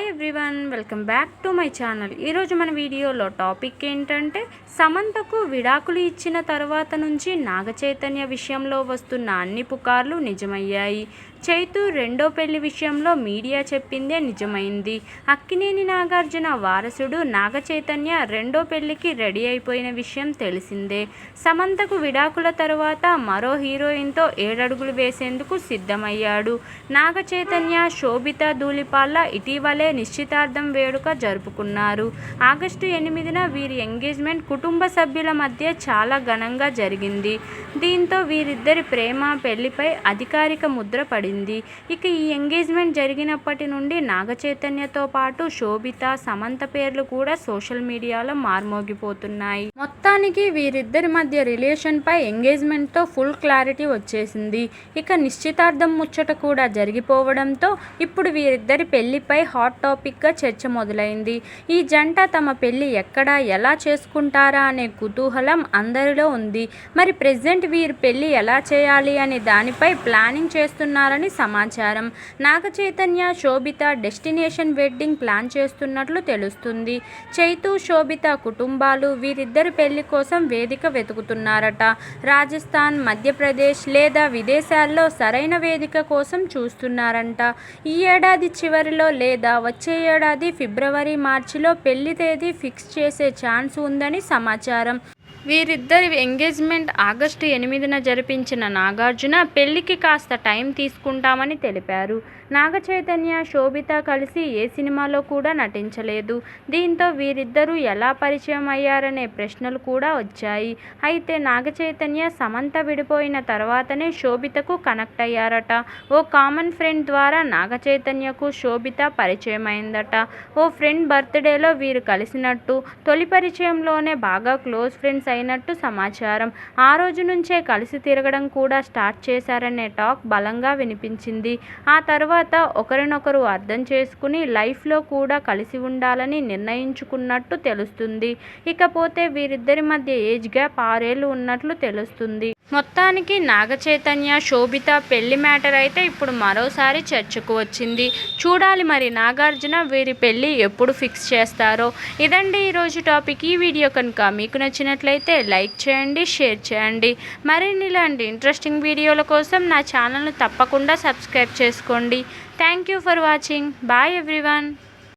Hi everyone, welcome back to my channel. ఈరోజు మన వీడియోలో టాపిక్ ఏంటంటే సమంతకు విడాకులు ఇచ్చిన తర్వాత నుంచి నాగచైతన్య విషయంలో వస్తున్న అన్ని పుకార్లు నిజమయ్యాయి. చైతు రెండో పెళ్లి విషయంలో మీడియా చెప్పిందే నిజమైంది. అక్కినేని నాగార్జున వారసుడు నాగచైతన్య రెండో పెళ్లికి రెడీ అయిపోయిన విషయం తెలిసిందే. సమంతకు విడాకుల తర్వాత మరో హీరోయిన్తో 7 అడుగులు వేసేందుకు సిద్ధమయ్యాడు. నాగచైతన్య, శోభిత ధూళిపాళ్ల ఇటీవలే నిశ్చితార్థం వేడుక జరుపుకున్నారు. ఆగస్టు 8న వీరి ఎంగేజ్మెంట్ కుటుంబ సభ్యుల మధ్య చాలా ఘనంగా జరిగింది. దీంతో వీరిద్దరి ప్రేమ పెళ్లిపై అధికారిక ముద్ర పడింది. ఇక ఈ ఎంగేజ్మెంట్ జరిగినప్పటి నుండి నాగచైతన్యతో పాటు శోభిత, సమంత పేర్లు కూడా సోషల్ మీడియాలో మార్మోగిపోతున్నాయి. మొత్తానికి వీరిద్దరి మధ్య రిలేషన్ పై ఎంగేజ్మెంట్ తో ఫుల్ క్లారిటీ వచ్చేసింది. ఇక నిశ్చితార్థం ముచ్చట కూడా జరిగిపోవడంతో ఇప్పుడు వీరిద్దరి పెళ్లిపై హాట్ టాపిక్ గా చర్చ మొదలైంది. ఈ జంట తమ పెళ్లి ఎక్కడ, ఎలా చేసుకుంటారా అనే కుతూహలం అందరిలో ఉంది. మరి ప్రెజెంట్ వీరి పెళ్లి ఎలా చేయాలి అనే దానిపై ప్లానింగ్ చేస్తున్నారని సమాచారం. నాగచైతన్య, శోభిత డెస్టినేషన్ వెడ్డింగ్ ప్లాన్ చేస్తున్నట్లు తెలుస్తుంది. చైతు, శోభిత కుటుంబాలు వీరిద్దరి పెళ్లి కోసం వేదిక వెతుకుతున్నారట. రాజస్థాన్, మధ్యప్రదేశ్ లేదా విదేశాల్లో సరైన వేదిక కోసం చూస్తున్నారంట. ఈ ఏడాది చివరిలో లేదా వచ్చే ఏడాది ఫిబ్రవరి, మార్చిలో పెళ్లి తేదీ ఫిక్స్ చేసే ఛాన్స్ ఉందని సమాచారం. వీరిద్దరి ఎంగేజ్మెంట్ ఆగస్టు 8న జరిపించిన నాగార్జున పెళ్లికి కాస్త టైం తీసుకుంటామని తెలిపారు. నాగచైతన్య, శోభిత కలిసి ఏ సినిమాలో కూడా నటించలేదు. దీంతో వీరిద్దరూ ఎలా పరిచయం అయ్యారనే ప్రశ్నలు కూడా వచ్చాయి. అయితే నాగచైతన్య, సమంత విడిపోయిన తర్వాతనే శోభితకు కనెక్ట్ అయ్యారట. ఓ కామన్ ఫ్రెండ్ ద్వారా నాగచైతన్యకు శోభిత పరిచయం అయిందట. ఓ ఫ్రెండ్ బర్త్డేలో వీరు కలిసినట్టు, తొలి పరిచయంలోనే బాగా క్లోజ్ ఫ్రెండ్స్ అయినట్టు సమాచారం. ఆ రోజు నుంచే కలిసి తిరగడం కూడా స్టార్ట్ చేశారనే టాక్ బలంగా వినిపించింది. ఆ తర్వాత ఒకరినొకరు అర్థం చేసుకుని లైఫ్లో కూడా కలిసి ఉండాలని నిర్ణయించుకున్నట్టు తెలుస్తుంది. ఇకపోతే వీరిద్దరి మధ్య ఏజ్ గ్యాప్ 6 ఏళ్లు ఉన్నట్లు తెలుస్తుంది. మొత్తానికి నాగచైతన్య, శోభిత పెళ్లి మ్యాటర్ అయితే ఇప్పుడు మరోసారి చర్చకు వచ్చింది. చూడాలి మరి నాగార్జున వీరి పెళ్లి ఎప్పుడు ఫిక్స్ చేస్తారో. ఇదండి ఈరోజు టాపిక్. ఈ వీడియో కనుక మీకు నచ్చినట్లయితే లైక్ చేయండి, షేర్ చేయండి. మరిన్ని ఇలాంటి ఇంట్రెస్టింగ్ వీడియోల కోసం నా ఛానల్ను తప్పకుండా సబ్స్క్రైబ్ చేసుకోండి. Thank you for watching. Bye everyone.